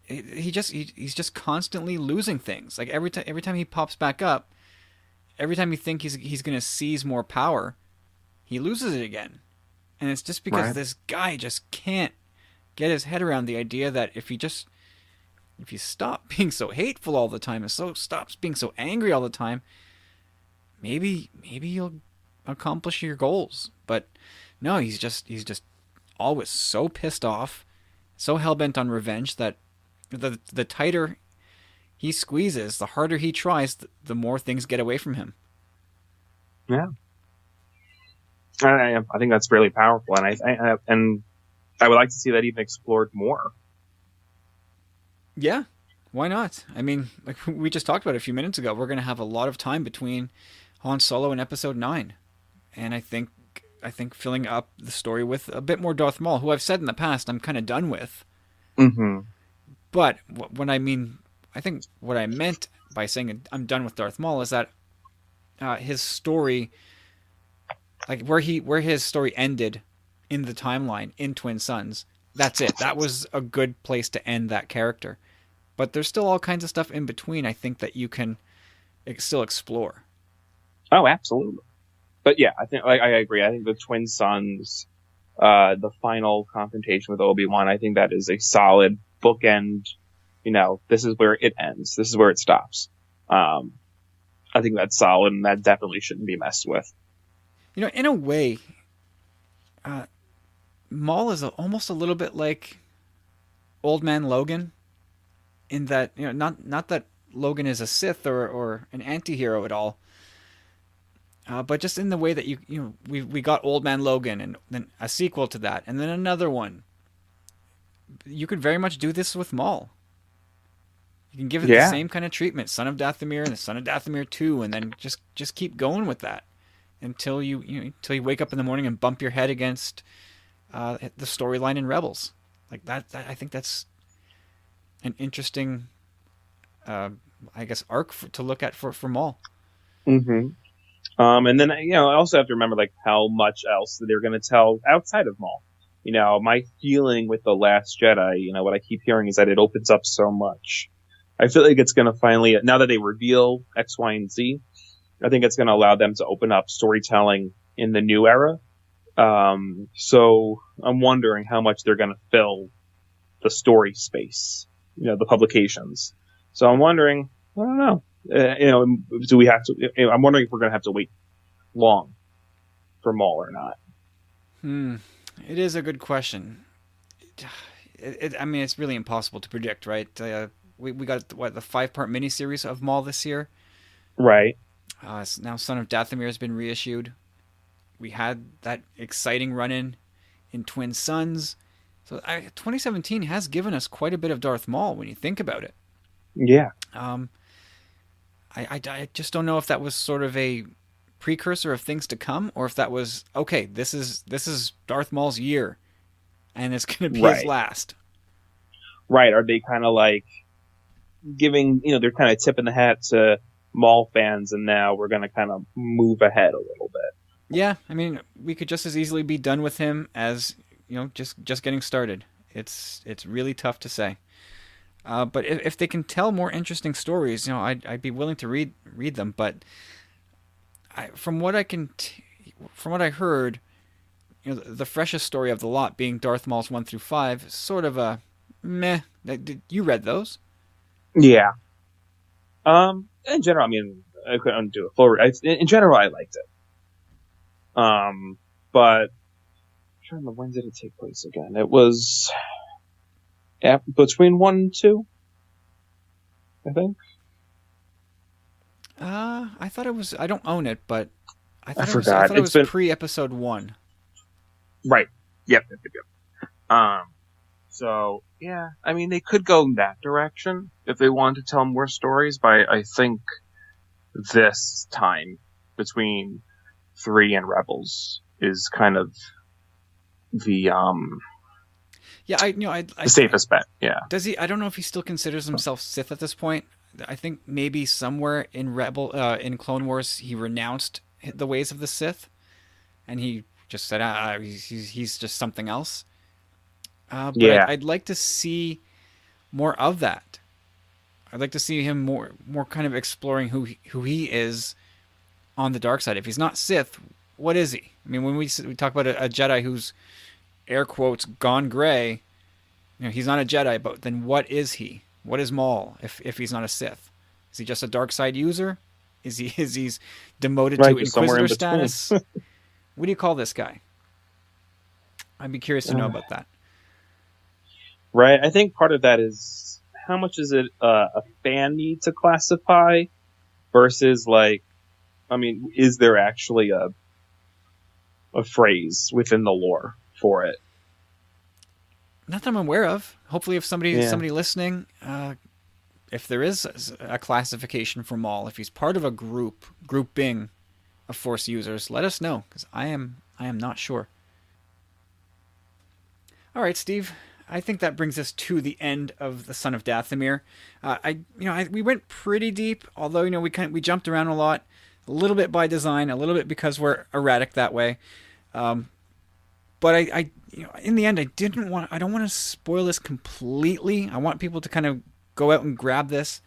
He's just constantly losing things. Like every time he pops back up, every time you think he's going to seize more power, he loses it again. And it's just because this guy just can't get his head around the idea that if you stop being so hateful all the time and stops being so angry all the time, maybe you'll accomplish your goals. But no, he's just always so pissed off, so hell-bent on revenge that the tighter he squeezes, the harder he tries, the more things get away from him. Yeah. I think that's really powerful, and I would like to see that even explored more. Yeah, why not? I mean, like we just talked about a few minutes ago, we're going to have a lot of time between Han Solo and Episode 9, and I think filling up the story with a bit more Darth Maul, who I've said in the past I'm kind of done with. Mm-hmm. But I think what I meant by saying I'm done with Darth Maul is that his story, like where his story ended in the timeline in Twin Suns, that's it. That was a good place to end that character. But there's still all kinds of stuff in between, I think, that you can still explore. Oh, absolutely. But yeah, I think I agree. I think the Twin Suns, the final confrontation with Obi-Wan, I think that is a solid bookend. This is where it ends. This is where it stops. I think that's solid, and that definitely shouldn't be messed with. In a way, Maul is almost a little bit like Old Man Logan, in that, not that Logan is a Sith or an anti-hero at all, but just in the way that we got Old Man Logan and then a sequel to that and then another one. You could very much do this with Maul. You can give it the Yeah. same kind of treatment, Son of Dathomir and the Son of Dathomir 2, and then just keep going with that until until you wake up in the morning and bump your head against the storyline in Rebels. Like that I think that's an interesting, I guess, arc to look at for Maul. Mm-hmm. And then I also have to remember like how much else they're going to tell outside of Maul. My feeling with the Last Jedi, what I keep hearing is that it opens up so much. I feel like it's going to finally, now that they reveal X, Y, and Z, I think it's going to allow them to open up storytelling in the new era. So I'm wondering how much they're going to fill the story space, the publications. So I'm wondering, I don't know, do we have to, I'm wondering if we're going to have to wait long for Maul or not. It is a good question. I mean, it's really impossible to predict, right? We got the 5-part miniseries of Maul this year. Right. Now Son of Dathomir has been reissued. We had that exciting run-in in Twin Suns. So 2017 has given us quite a bit of Darth Maul when you think about it. Yeah. I just don't know if that was sort of a precursor of things to come, or if that was, okay, this is Darth Maul's year, and it's going to be his last. Right. Are they kind of like giving, they're kind of tipping the hat to Maul fans, and now we're going to kind of move ahead a little bit. Yeah, I mean, we could just as easily be done with him as, just getting started. It's really tough to say. But if they can tell more interesting stories, I'd be willing to read them. But from what I heard, the freshest story of the lot being Darth Maul's 1 through 5, sort of a meh. You read those? Yeah. In general, I mean, I couldn't do it forward. In general, I liked it. But I'm trying to, when did it take place again? It was between 1 and 2, I think. I thought it was. I don't own it, but I thought it was pre-episode 1. Right. Yep. So yeah, I mean, they could go in that direction if they wanted to tell more stories. But I think this time between 3 and Rebels is kind of the the safest bet. Yeah. Does he? I don't know if he still considers himself Sith at this point. I think maybe somewhere in in Clone Wars he renounced the ways of the Sith, and he just said he's just something else. But yeah. I'd like to see more of that. I'd like to see him more kind of exploring who he is on the dark side. If he's not Sith, what is he? I mean, when we talk about a Jedi who's, air quotes, gone gray, he's not a Jedi, but then what is he? What is Maul if he's not a Sith? Is he just a dark side user? Is he's demoted to Inquisitor status? What do you call this guy? I'd be curious to know about that. Right. I think part of that is how much is it a fan need to classify versus is there actually a phrase within the lore for it? Not that I'm aware of. Hopefully, if somebody listening, if there is a classification for Maul, if he's part of a grouping of Force users, let us know, because I am not sure. All right, Steve. I think that brings us to the end of the Son of Dathomir. We went pretty deep, although we jumped around a lot, a little bit by design, a little bit because we're erratic that way. But I in the end, I don't want to spoil this completely. I want people to kind of go out and grab this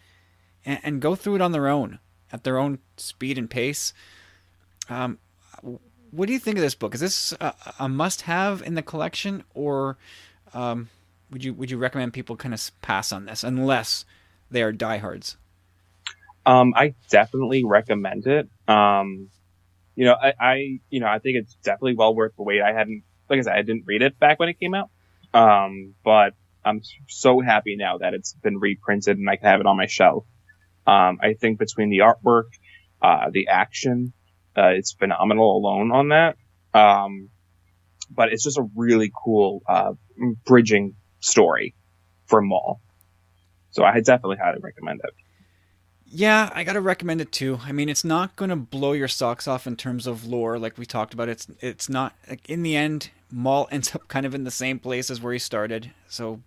and go through it on their own, at their own speed and pace. What do you think of this book? Is this a must-have in the collection, or would you recommend people kind of pass on this unless they are diehards? I definitely recommend it. I think it's definitely well worth the wait. I hadn't like I said, I didn't read it back when it came out. But I'm so happy now that it's been reprinted and I can have it on my shelf. I think between the artwork, the action, it's phenomenal alone on that. But it's just a really cool bridging story for Maul. So I definitely highly recommend it. Yeah, I gotta recommend it too. I mean, it's not gonna blow your socks off in terms of lore, like we talked about. It's not like, in the end, Maul ends up kind of in the same place as where he started. So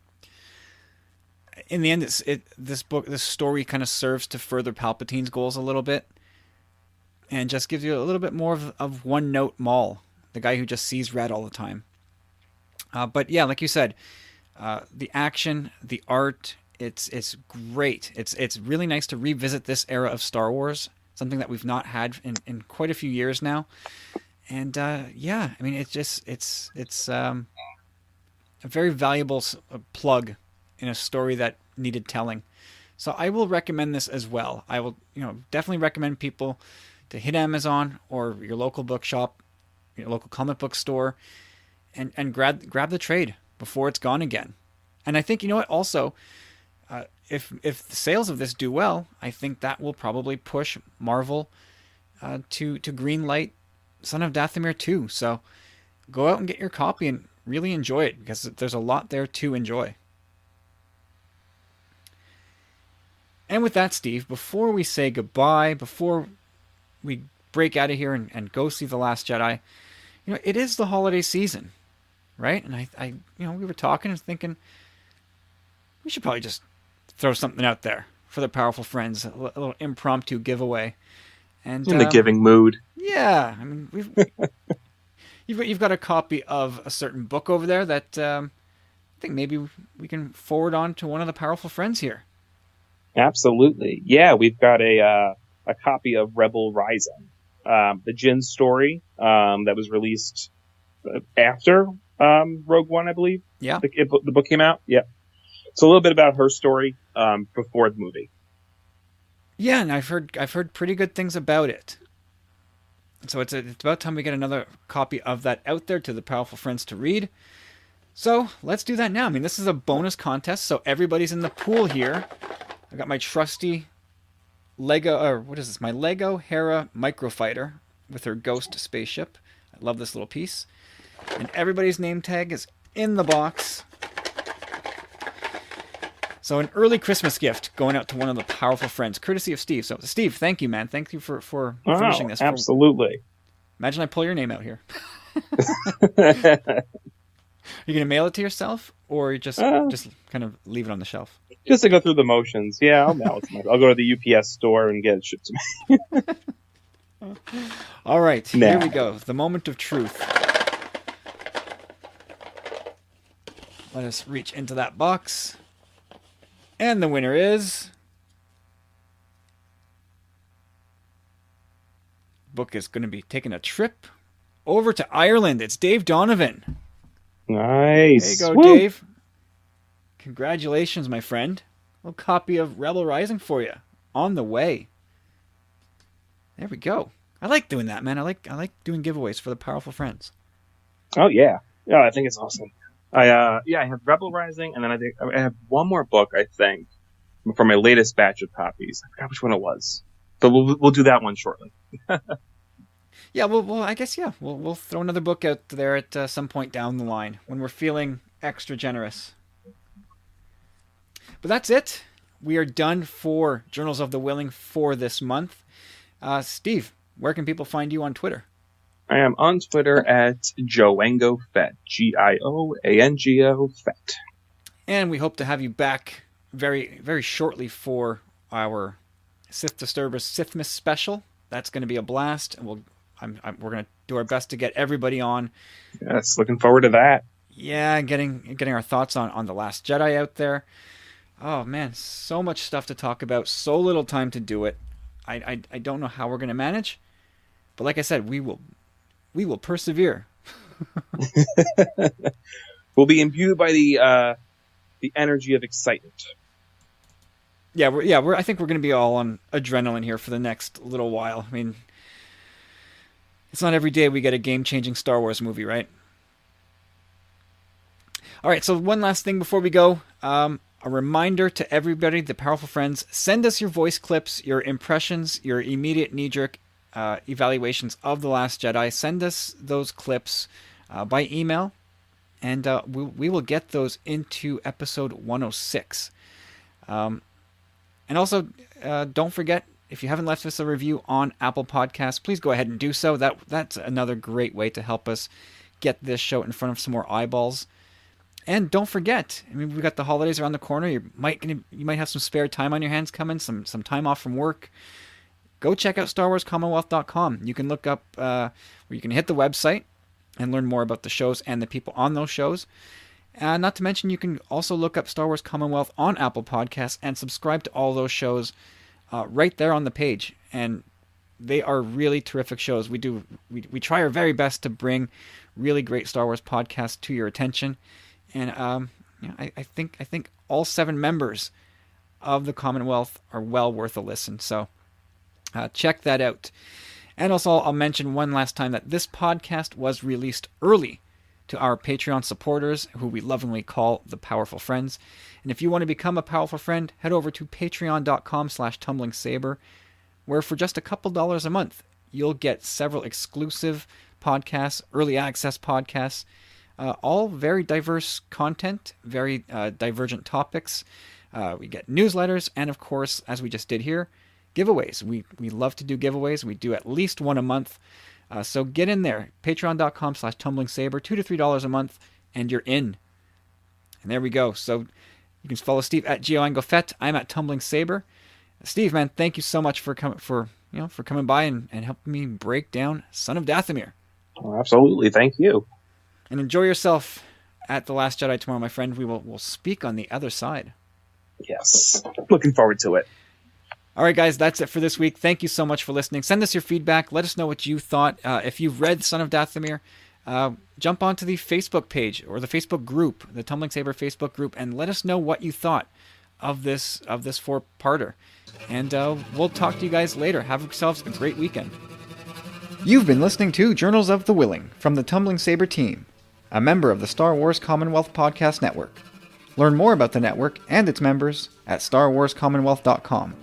in the end, this story kind of serves to further Palpatine's goals a little bit, and just gives you a little bit more of one note Maul, the guy who just sees red all the time. But yeah, like you said, the action, the art. It's great. It's really nice to revisit this era of Star Wars, something that we've not had in quite a few years now. And yeah, I mean, it's a very valuable plug in a story that needed telling. So I will recommend this as well. I will, definitely recommend people to hit Amazon or your local bookshop, your local comic book store, and grab the trade before it's gone again. And I think, you know what, also, if the sales of this do well, I think that will probably push Marvel to greenlight Son of Dathomir 2. So go out and get your copy and really enjoy it, because there's a lot there to enjoy. And with that, Steve, before we say goodbye, before we break out of here and go see The Last Jedi, it is the holiday season, right? And I we were talking and thinking we should probably just throw something out there for the powerful friends, a little impromptu giveaway. And in the giving mood. Yeah, I mean, you've got a copy of a certain book over there that I think maybe we can forward on to one of the powerful friends here. Absolutely, yeah. We've got a copy of Rebel Rising, the Jin story that was released after Rogue One, I believe. Yeah, the book came out. Yeah. So a little bit about her story before the movie. Yeah, and I've heard pretty good things about it. So it's about time we get another copy of that out there to the powerful friends to read. So let's do that now. I mean, this is a bonus contest, so everybody's in the pool here. I got my trusty Lego, or what is this? My Lego Hera Microfighter with her ghost spaceship. I love this little piece. And everybody's name tag is in the box. So an early Christmas gift going out to one of the powerful friends, courtesy of Steve. So Steve, thank you, man. Thank you for finishing this. Absolutely. Imagine I pull your name out here. Are you going to mail it to yourself, or just kind of leave it on the shelf? Just to go through the motions. Yeah, I'll mail it to myself. I'll go to the UPS store and get it shipped to me. All right, here we go. The moment of truth. Let us reach into that box. And the winner is... book is going to be taking a trip over to Ireland. It's Dave Donovan. Nice. There you go, Dave. Congratulations, my friend. A little copy of Rebel Rising for you. On the way. There we go. I like doing that, man. I like doing giveaways for the powerful friends. Oh, yeah. Yeah, I think it's awesome. I have Rebel Rising, and then I have one more book, I think, for my latest batch of copies. I forgot which one it was. But we'll do that one shortly. Yeah, well, I guess, yeah. We'll throw another book out there at some point down the line when we're feeling extra generous. But that's it. We are done for Journals of the Whilling for this month. Steve, where can people find you on Twitter? I am on Twitter at GioAngo Fett. GIOANGO Fett. And we hope to have you back very, very shortly for our Sith Disturbers Sithmas special. That's going to be a blast. And we're going to do our best to get everybody on. Yes, looking forward to that. Yeah, getting our thoughts on The Last Jedi out there. Oh man, so much stuff to talk about, so little time to do it. I don't know how we're going to manage, but like I said, we will persevere. We'll be imbued by the energy of excitement. Yeah, I think we're going to be all on adrenaline here for the next little while. I mean, it's not every day we get a game-changing Star Wars movie, right? All right, so one last thing before we go. A reminder to everybody, the powerful friends, send us your voice clips, your impressions, your immediate knee-jerk evaluations of The Last Jedi. Send us those clips by email, and we will get those into episode 106. And also, don't forget, if you haven't left us a review on Apple Podcasts, please go ahead and do so. That's another great way to help us get this show in front of some more eyeballs. And don't forget, I mean, we've got the holidays around the corner. You might have some spare time on your hands coming, some time off from work. Go check out StarWarsCommonwealth.com. You can look up, where you can hit the website and learn more about the shows and the people on those shows. Not to mention, you can also look up Star Wars Commonwealth on Apple Podcasts and subscribe to all those shows right there on the page. And they are really terrific shows. We try our very best to bring really great Star Wars podcasts to your attention. And I think all 7 members of the Commonwealth are well worth a listen. So check that out. And also, I'll mention one last time that this podcast was released early to our Patreon supporters, who we lovingly call the Powerful Friends. And if you want to become a Powerful Friend, head over to patreon.com/tumblingsaber, where for just a couple dollars a month, you'll get several exclusive podcasts, early access podcasts, all very diverse content, very divergent topics. We get newsletters, and of course, as we just did here, giveaways. We love to do giveaways. We do at least one a month. So get in there, patreon.com/tumblingsaber, $2 to $3 a month, and you're in. And there we go. So you can follow Steve at GeoAngleFet. I'm at Tumbling Saber. Steve, man, thank you so much for coming by and helping me break down Son of Dathomir. Oh, absolutely, thank you. And enjoy yourself at The Last Jedi tomorrow, my friend. We'll speak on the other side. Yes. Looking forward to it. All right, guys, that's it for this week. Thank you so much for listening. Send us your feedback. Let us know what you thought. If you've read Son of Dathomir, jump onto the Facebook page or the Facebook group, the Tumbling Saber Facebook group, and let us know what you thought of this 4-parter. And we'll talk to you guys later. Have yourselves a great weekend. You've been listening to Journals of the Whilling from the Tumbling Saber team, a member of the Star Wars Commonwealth Podcast Network. Learn more about the network and its members at StarWarsCommonwealth.com.